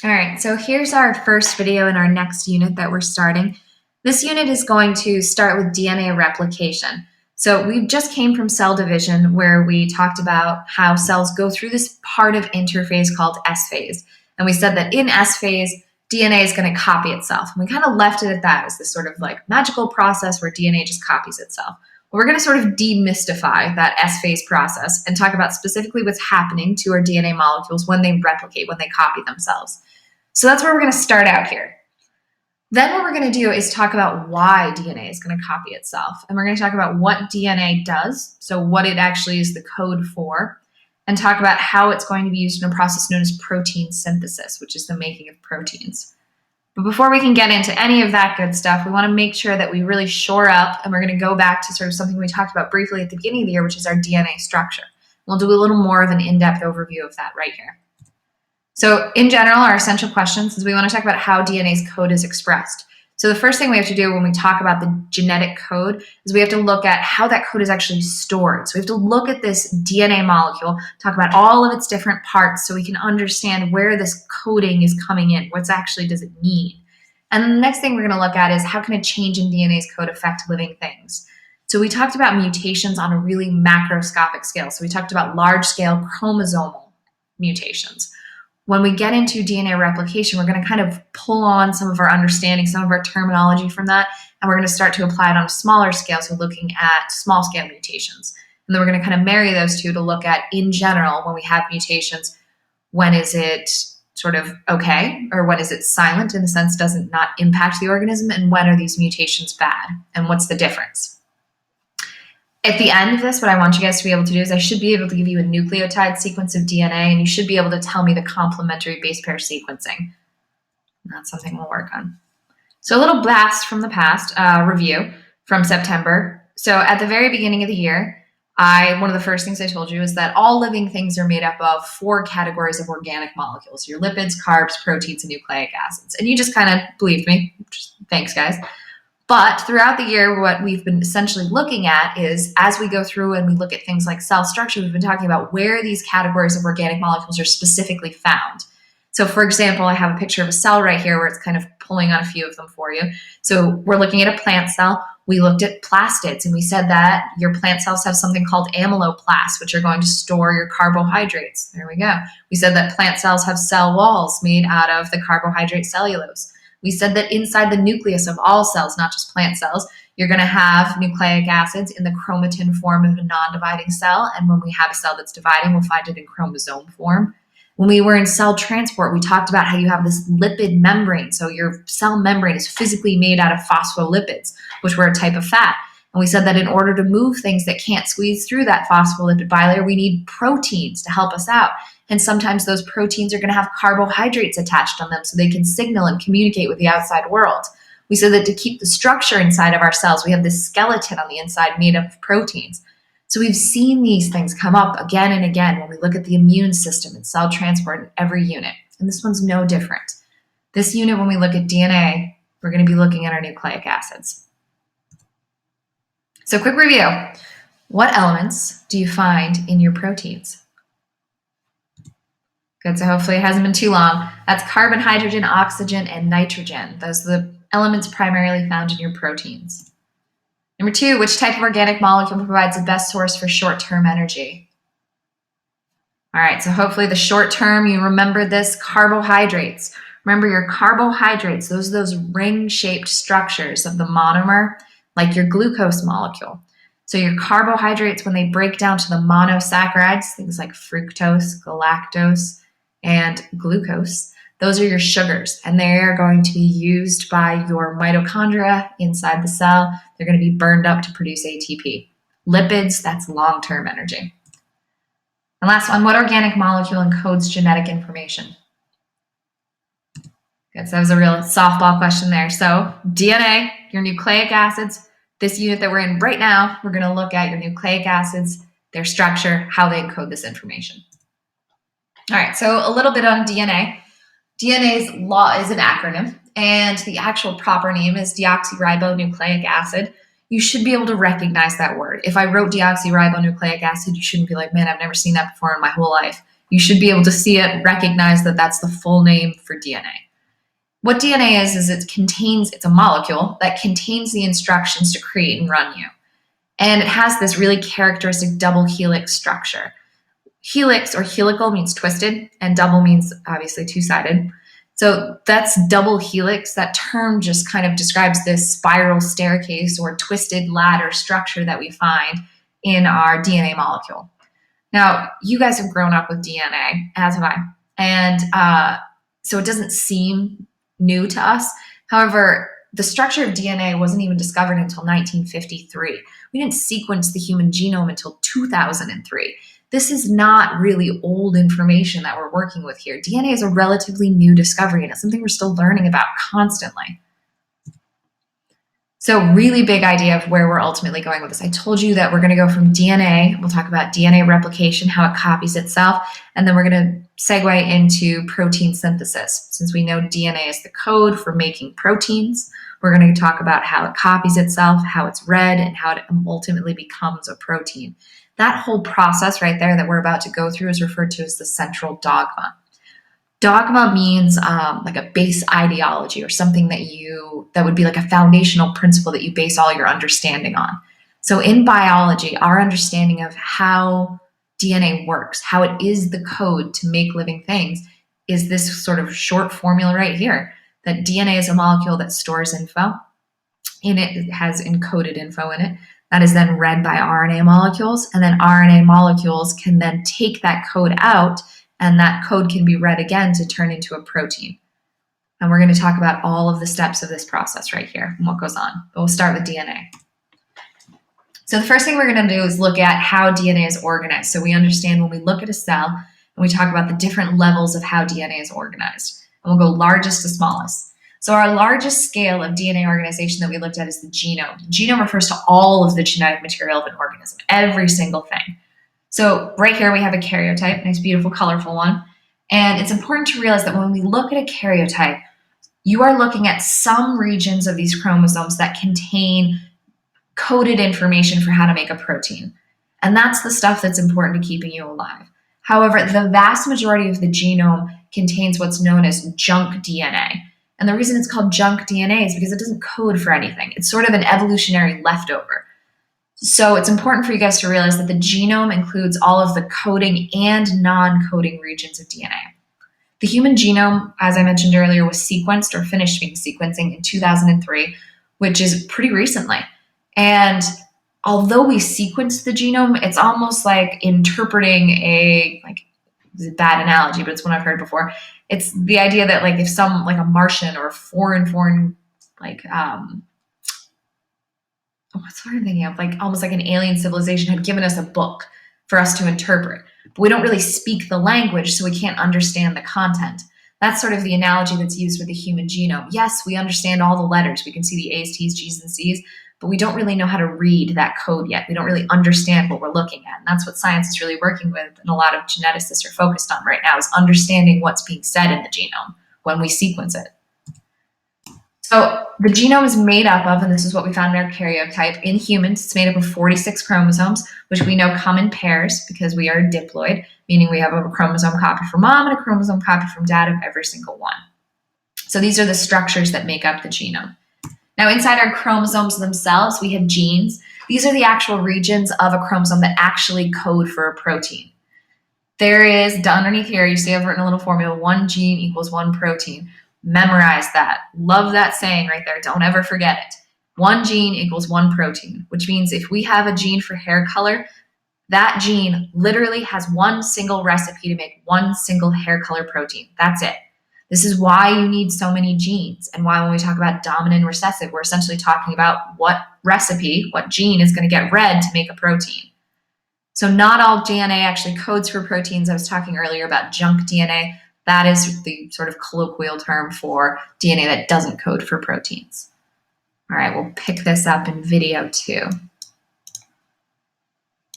All right, so here's our first video in our next unit that we're starting. This unit is going to start with DNA replication. So we just came from cell division where we talked about how cells go through this part of interphase called S phase. And we said that in S phase, DNA is going to copy itself. And we kind of left it at that as this sort of like magical process where DNA just copies itself. Well, we're going to sort of demystify that S phase process and talk about specifically what's happening to our DNA molecules when they replicate, when they copy themselves. So that's where we're going to start out here. Then what we're going to do is talk about why DNA is going to copy itself. And we're going to talk about what DNA does, so what it actually is the code for, and talk about how it's going to be used in a process known as protein synthesis, which is the making of proteins. But before we can get into any of that good stuff, we want to make sure that we really shore up, and we're going to go back to sort of something we talked about briefly at the beginning of the year, which is our DNA structure. We'll do a little more of an in-depth overview of that right here. So in general, our essential questions is we want to talk about how DNA's code is expressed. So the first thing we have to do when we talk about the genetic code is we have to look at how that code is actually stored. So we have to look at this DNA molecule, talk about all of its different parts so we can understand where this coding is coming in, what's actually does it mean. And then the next thing we're going to look at is how can a change in DNA's code affect living things. So we talked about mutations on a really macroscopic scale. So we talked about large-scale chromosomal mutations. When we get into DNA replication, we're going to kind of pull on some of our understanding, some of our terminology from that, and we're going to start to apply it on a smaller scale, so looking at small scale mutations. And then we're going to kind of marry those two to look at, in general, when we have mutations, when is it sort of okay, or when is it silent, in the sense doesn't not impact the organism, and when are these mutations bad, and what's the difference? At the end of this, what I want you guys to be able to do is I should be able to give you a nucleotide sequence of DNA, and you should be able to tell me the complementary base pair sequencing. That's something we'll work on. So a little blast from the past, review from September. So at the very beginning of the year, one of the first things I told you is that all living things are made up of 4 categories of organic molecules: your lipids, carbs, proteins, and nucleic acids. And you just kind of believed me. Thanks, guys. But throughout the year, what we've been essentially looking at is, as we go through and we look at things like cell structure, we've been talking about where these categories of organic molecules are specifically found. So for example, I have a picture of a cell right here where it's kind of pulling on a few of them for you. So we're looking at a plant cell. We looked at plastids, and we said that your plant cells have something called amyloplasts, which are going to store your carbohydrates. There we go. We said that plant cells have cell walls made out of the carbohydrate cellulose. We said that inside the nucleus of all cells, not just plant cells, you're going to have nucleic acids in the chromatin form of a non-dividing cell. And when we have a cell that's dividing, we'll find it in chromosome form. When we were in cell transport, we talked about how you have this lipid membrane. So your cell membrane is physically made out of phospholipids, which were a type of fat. And we said that in order to move things that can't squeeze through that phospholipid bilayer, we need proteins to help us out. And sometimes those proteins are going to have carbohydrates attached on them so they can signal and communicate with the outside world. We said that to keep the structure inside of our cells, we have this skeleton on the inside made up of proteins. So we've seen these things come up again and again when we look at the immune system and cell transport in every unit. And this one's no different. This unit, when we look at DNA, we're going to be looking at our nucleic acids. So quick review. What elements do you find in your proteins? Good, so hopefully it hasn't been too long. That's carbon, hydrogen, oxygen, and nitrogen. Those are the elements primarily found in your proteins. Number 2, which type of organic molecule provides the best source for short-term energy? All right, so hopefully the short term, you remember this, carbohydrates. Remember your carbohydrates, those are those ring-shaped structures of the monomer, like your glucose molecule. So your carbohydrates, when they break down to the monosaccharides, things like fructose, galactose, and glucose, those are your sugars, and they are going to be used by your mitochondria inside the cell. They're going to be burned up to produce ATP. Lipids, that's long-term energy. And last one, what organic molecule encodes genetic information? Good, so that was a real softball question there. So DNA, your nucleic acids, this unit that we're in right now, we're going to look at your nucleic acids, their structure, how they encode this information. All right, so a little bit on DNA. DNA's law is an acronym, and the actual proper name is deoxyribonucleic acid. You should be able to recognize that word. If I wrote deoxyribonucleic acid, you shouldn't be like, man, I've never seen that before in my whole life. You should be able to see it, recognize that that's the full name for DNA. What DNA is it's a molecule that contains the instructions to create and run you. And it has this really characteristic double helix structure. Helix or helical means twisted, and double means obviously two-sided. So that's double helix. That term just kind of describes this spiral staircase or twisted ladder structure that we find in our DNA molecule. Now, you guys have grown up with DNA, as have I. And so it doesn't seem new to us. However, the structure of DNA wasn't even discovered until 1953. We didn't sequence the human genome until 2003. This is not really old information that we're working with here. DNA is a relatively new discovery, and it's something we're still learning about constantly. So really big idea of where we're ultimately going with this. I told you that we're going to go from DNA. We'll talk about DNA replication, how it copies itself, and then we're going to segue into protein synthesis. Since we know DNA is the code for making proteins, we're going to talk about how it copies itself, how it's read, and how it ultimately becomes a protein. That whole process right there that we're about to go through is referred to as the central dogma. Dogma means like a base ideology or something that would be like a foundational principle that you base all your understanding on. So in biology, our understanding of how DNA works, how it is the code to make living things, is this sort of short formula right here, that DNA is a molecule that stores info. In it, it has encoded info in it. That is then read by RNA molecules, and then RNA molecules can then take that code out, and that code can be read again to turn into a protein. And we're going to talk about all of the steps of this process right here and what goes on. But we'll start with DNA. So the first thing we're going to do is look at how DNA is organized. So we understand when we look at a cell and we talk about the different levels of how DNA is organized. And we'll go largest to smallest. So our largest scale of DNA organization that we looked at is the genome. The genome refers to all of the genetic material of an organism, every single thing. So right here we have a karyotype, nice, beautiful, colorful one. And it's important to realize that when we look at a karyotype, you are looking at some regions of these chromosomes that contain coded information for how to make a protein. And that's the stuff that's important to keeping you alive. However, the vast majority of the genome contains what's known as junk DNA. And the reason it's called junk DNA is because it doesn't code for anything. It's sort of an evolutionary leftover. So it's important for you guys to realize that the genome includes all of the coding and non-coding regions of DNA. The human genome, as I mentioned earlier, was sequenced or finished being sequencing in 2003, which is pretty recently. And although we sequenced the genome, it's almost like interpreting it's a bad analogy, but it's one I've heard before. It's the idea that like if a Martian or foreign, what's what I'm thinking of? Like almost like an alien civilization had given us a book for us to interpret, but we don't really speak the language, so we can't understand the content. That's sort of the analogy that's used with the human genome. Yes, we understand all the letters. We can see the A's, T's, G's, and C's, but we don't really know how to read that code yet. We don't really understand what we're looking at. And that's what science is really working with, and a lot of geneticists are focused on right now, is understanding what's being said in the genome when we sequence it. So the genome is made up of, and this is what we found in our karyotype, in humans, it's made up of 46 chromosomes, which we know come in pairs because we are diploid, meaning we have a chromosome copy from mom and a chromosome copy from dad of every single one. So these are the structures that make up the genome. Now, inside our chromosomes themselves, we have genes. These are the actual regions of a chromosome that actually code for a protein. There is, underneath here, you see I've written a little formula, 1 gene equals 1 protein. Memorize that. Love that saying right there. Don't ever forget it. 1 gene equals 1 protein, which means if we have a gene for hair color, that gene literally has one single recipe to make one single hair color protein. That's it. This is why you need so many genes, and why when we talk about dominant and recessive, we're essentially talking about what recipe, what gene is going to get read to make a protein. So not all DNA actually codes for proteins. I was talking earlier about junk DNA. That is the sort of colloquial term for DNA that doesn't code for proteins. All right, we'll pick this up in video 2.